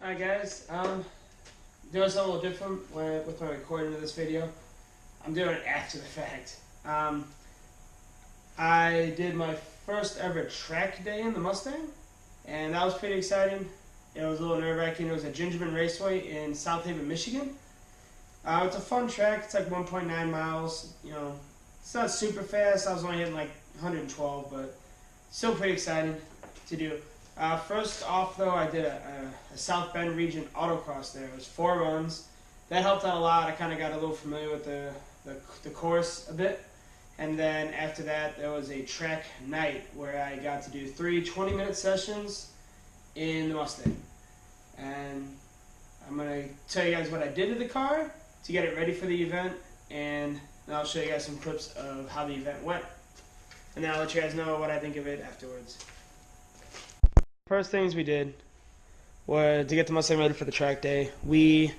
Hi guys, doing something a little different with my recording of this video. I'm doing it after the fact. I did my first ever track day in the Mustang, and that was pretty exciting. It was a little nerve-wracking. It was at Gingerman Raceway in South Haven, Michigan. It's a fun track. It's like 1.9 miles. You know, it's not super fast. I was only hitting like 112, but still pretty exciting to do. First off, though, I did a South Bend region autocross there. It was 4 runs. That helped out a lot. I kind of got a little familiar with the course a bit. And then after that, there was a track night where I got to do 3 20-minute sessions in the Mustang. And I'm going to tell you guys what I did to the car to get it ready for the event. And then I'll show you guys some clips of how the event went. And then I'll let you guys know what I think of it afterwards. First things we did were to get the Mustang ready for the track day. We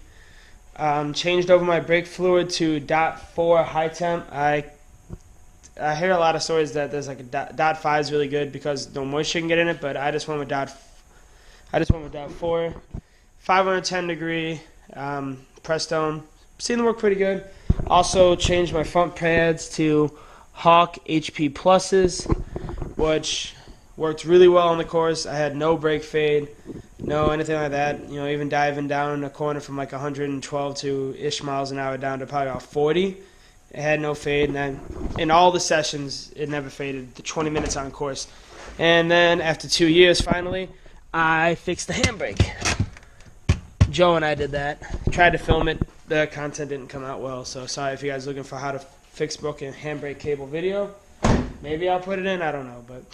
changed over my brake fluid to .4 high temp. I hear a lot of stories that there's like a .5 is really good because no moisture can get in it, but I just went with .4, 510 degree press down. Seen them work pretty good. Also changed my front pads to Hawk HP Pluses, which worked really well on the course. I had no brake fade, no anything like that. You know, even diving down in the corner from like 112 to ish miles an hour down to probably about 40. It had no fade, and then in all the sessions, it never faded. The 20 minutes on course. And then after 2 years, finally, I fixed the handbrake. Joe and I did that. Tried to film it. The content didn't come out well, so sorry if you guys are looking for how to fix broken handbrake cable video. Maybe I'll put it in. I don't know, but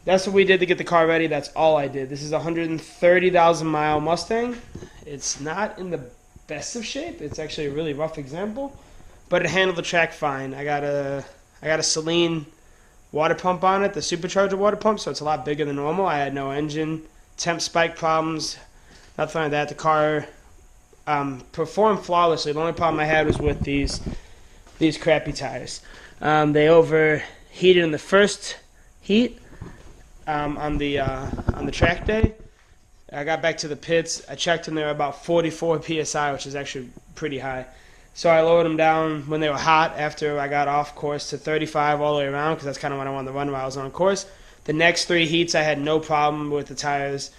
that's what we did to get the car ready. That's all I did. This is a 130,000 mile Mustang. It's not in the best of shape. It's actually a really rough example, but it handled the track fine. I got a Celine water pump on it, the supercharger water pump, so it's a lot bigger than normal. I had no engine temp spike problems, nothing like that. The car performed flawlessly. The only problem I had was with these crappy tires. They overheated in the first heat on the track day. I got back to the pits. I checked and they were about 44 psi, which is actually pretty high. So I lowered them down when they were hot after I got off course to 35 all the way around, because that's kind of when I wanted to run while I was on course. The next 3 heats I had no problem with the tires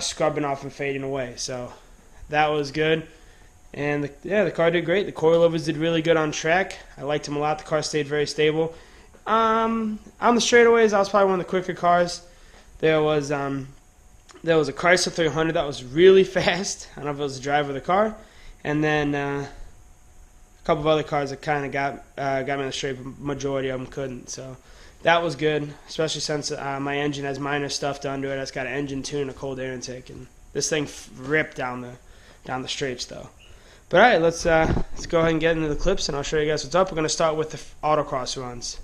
scrubbing off and fading away. So that was good. And the car did great. The coilovers did really good on track. I liked them a lot. The car stayed very stable. On the straightaways, I was probably one of the quicker cars. There was a Chrysler 300 that was really fast. I don't know if it was the driver of the car. And then a couple of other cars that kind of got me on the straight, but majority of them couldn't. So that was good, especially since my engine has minor stuff done to it. It's got an engine tune and a cold air intake, and this thing ripped down the straights though. But all right, let's go ahead and get into the clips, and I'll show you guys what's up. We're going to start with the autocross runs.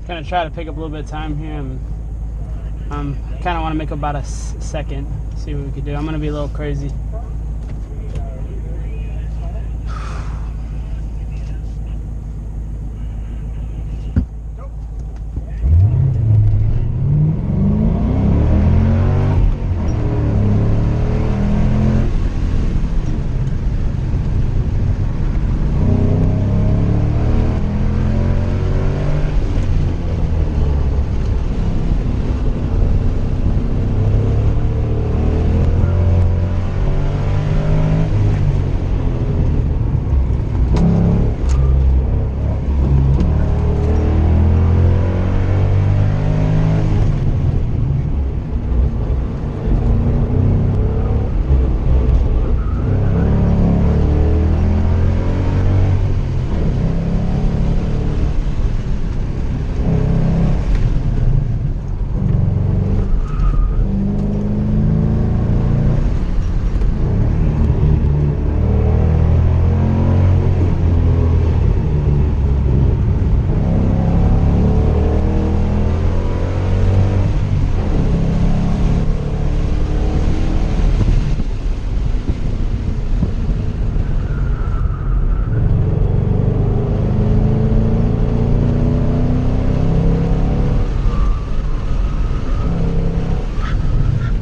Gonna try to pick up a little bit of time here. I'm kind of want to make about a second. See what we can do. I'm gonna be a little crazy.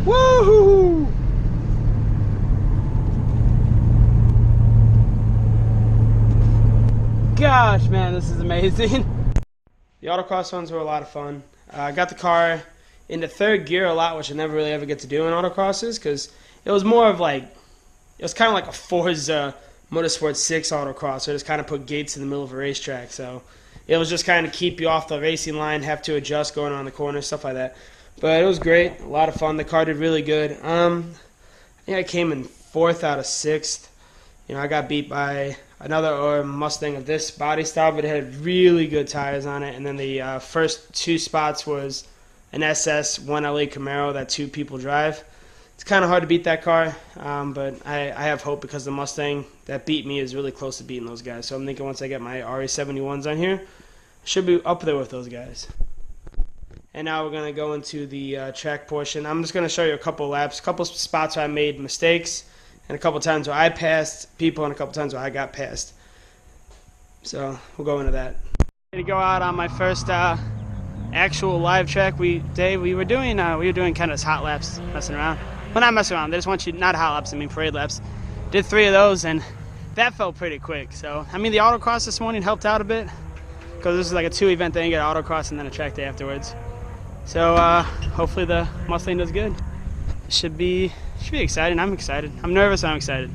Woohoo! Gosh, man, this is amazing. The autocross ones were a lot of fun. I got the car into third gear a lot, which I never really ever get to do in autocrosses because it was more of like, it was kind of like a Forza Motorsport 6 autocross. So I just kind of put gates in the middle of a racetrack. So it was just kind of keep you off the racing line, have to adjust going around the corner, stuff like that. But it was great, a lot of fun. The car did really good. I think I came in 4th out of 6th. You know, I got beat by another Mustang of this body style, but it had really good tires on it. And then the first 2 spots was an SS 1LA Camaro that 2 people drive. It's kind of hard to beat that car, but I have hope because the Mustang that beat me is really close to beating those guys. So I'm thinking once I get my RA71s on here, I should be up there with those guys. And now we're going to go into the track portion. I'm just going to show you a couple laps, a couple spots where I made mistakes, and a couple times where I passed people, and a couple times where I got passed. So we'll go into that. To go out on my first actual live track, Dave, we were doing kind of hot laps, messing around. Well, not messing around. They just want you not hot laps. I mean parade laps. Did 3 of those, and that felt pretty quick. So I mean, the autocross this morning helped out a bit because this is like a 2 event thing. You get autocross and then a track day afterwards. So hopefully the Mustang does good. It should be exciting. I'm excited. I'm nervous. I'm excited.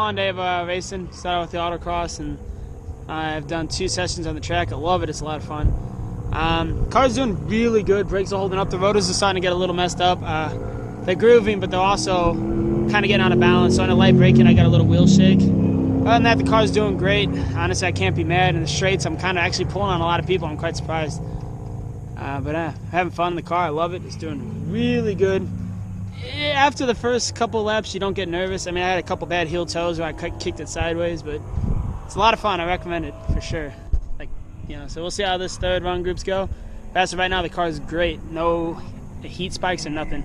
full-on day of racing. Started with the Autocross, and I've done 2 sessions on the track. I love it. It's a lot of fun. Car's doing really good. Brakes are holding up. The rotors are starting to get a little messed up. They're grooving, but they're also kind of getting out of balance. So on a light braking, I got a little wheel shake. Other than that, the car's doing great. Honestly, I can't be mad. In the straights, I'm kind of actually pulling on a lot of people. I'm quite surprised. But having fun in the car. I love it. It's doing really good. After the first couple laps, you don't get nervous. I mean, I had a couple bad heel toes where I kicked it sideways, but it's a lot of fun. I recommend it for sure. So we'll see how this third run groups go. But as of right now, the car is great. No heat spikes or nothing.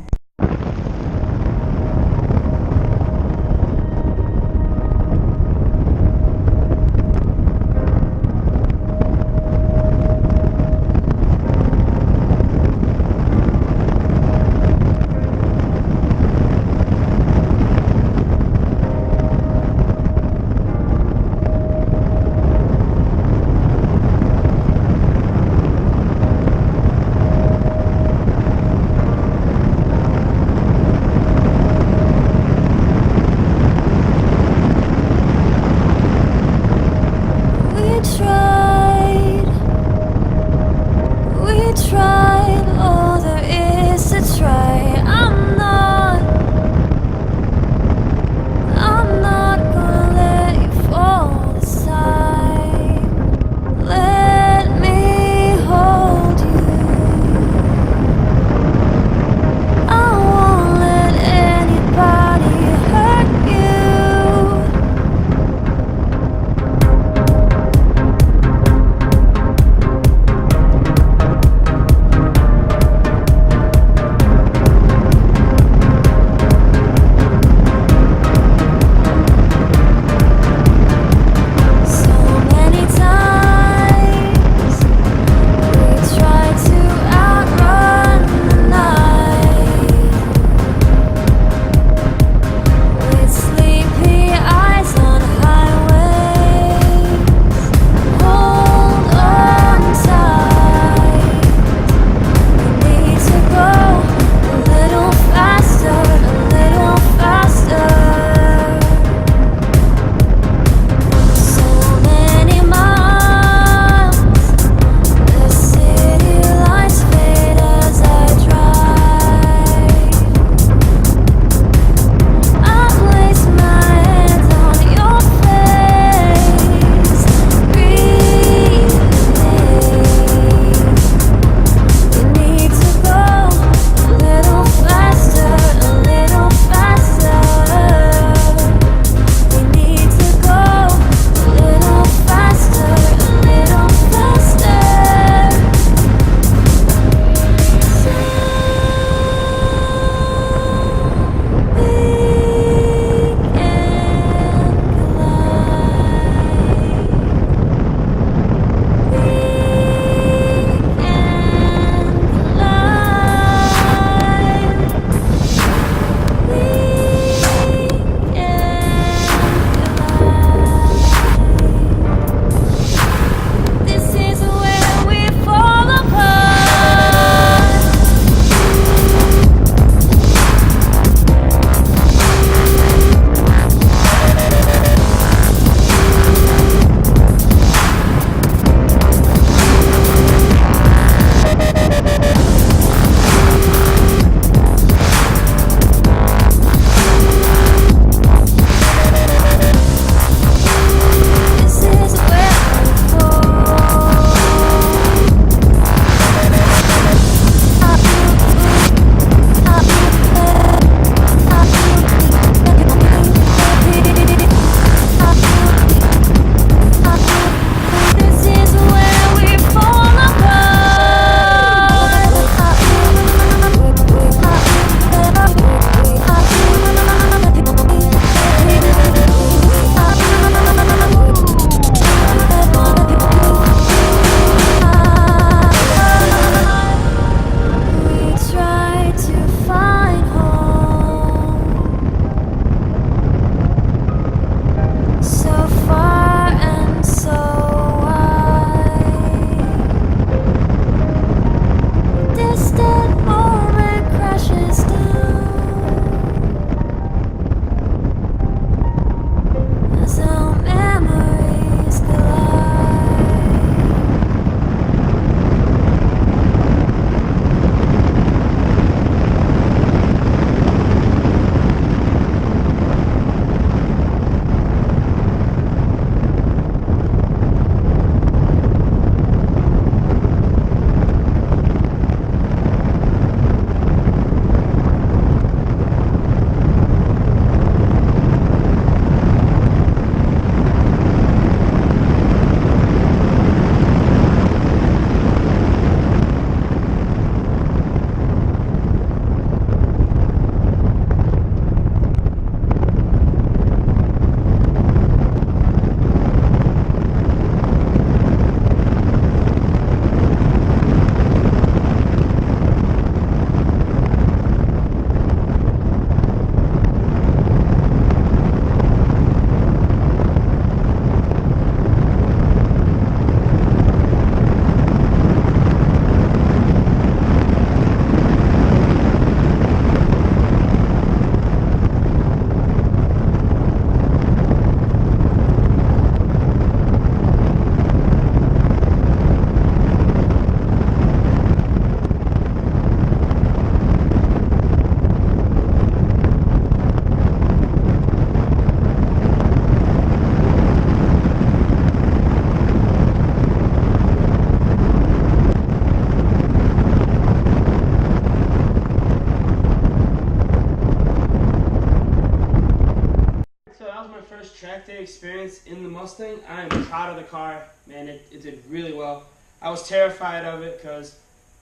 first track day experience in the Mustang. I am proud of the car, man. It did really well. I was terrified of it because,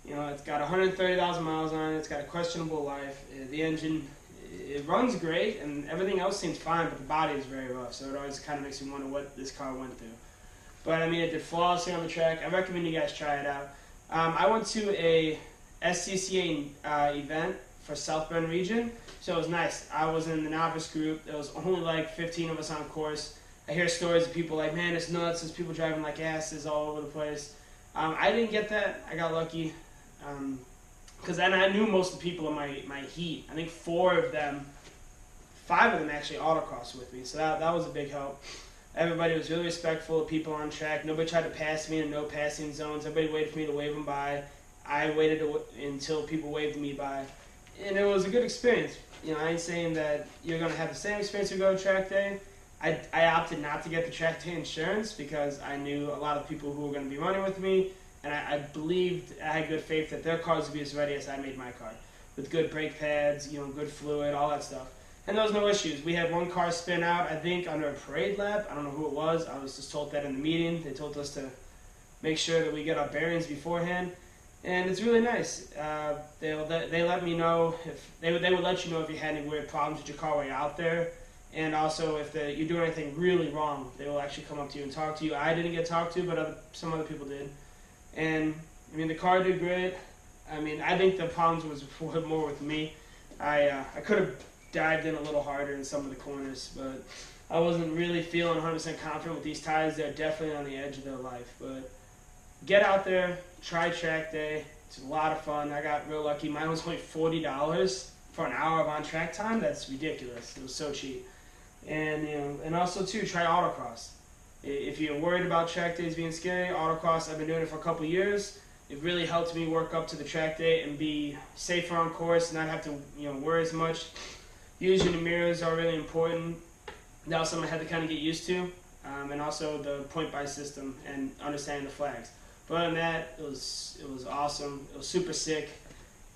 you know, it's got 130,000 miles on it. It's got a questionable life. The engine, it runs great, and everything else seems fine, but the body is very rough. So it always kind of makes me wonder what this car went through. But I mean, it did flawlessly on the track. I recommend you guys try it out. I went to a SCCA event for South Bend region, so it was nice. I was in the novice group. There was only like 15 of us on course. I hear stories of people like, man, it's nuts. There's people driving like asses all over the place. I didn't get that. I got lucky. Because then I knew most of the people in my heat. I think 5 of them actually autocross with me, so that was a big help. Everybody was really respectful of people on track. Nobody tried to pass me in no passing zones. Everybody waited for me to wave them by. I waited until people waved me by. And it was a good experience. You know, I ain't saying that you're going to have the same experience if you go to track day. I opted not to get the track day insurance because I knew a lot of people who were going to be running with me, and I believed, I had good faith that their cars would be as ready as I made my car, with good brake pads, you know, good fluid, all that stuff. And there was no issues. We had one car spin out, I think, under a parade lap. I don't know who it was. I was just told that in the meeting. They told us to make sure that we get our bearings beforehand. And it's really nice. They let me know if they would let you know if you had any weird problems with your car while you're out there, and also if you're doing anything really wrong, they will actually come up to you and talk to you. I didn't get talked to, but some other people did. And I mean, the car did great. I mean, I think the problems was more with me. I could have dived in a little harder in some of the corners, but I wasn't really feeling 100% confident with these tires. They're definitely on the edge of their life, but get out there, try track day. It's a lot of fun. I got real lucky. Mine was only $40 for an hour of on-track time. That's ridiculous. It was so cheap. And, you know, and also too, try autocross. If you're worried about track days being scary, autocross, I've been doing it for a couple years. It really helped me work up to the track day and be safer on course, not have to, you know, worry as much. Using the mirrors are really important. That was something I had to kind of get used to. And also the point-by system and understanding the flags. But other than that, it was awesome. It was super sick.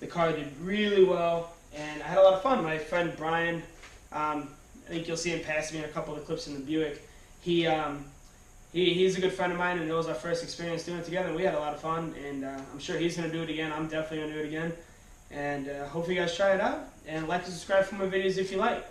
The car did really well, and I had a lot of fun. My friend Brian, I think you'll see him pass me in a couple of the clips in the Buick. He's a good friend of mine, and it was our first experience doing it together. And we had a lot of fun, and I'm sure he's going to do it again. I'm definitely going to do it again. And hopefully you guys try it out, and like and subscribe for more videos if you like.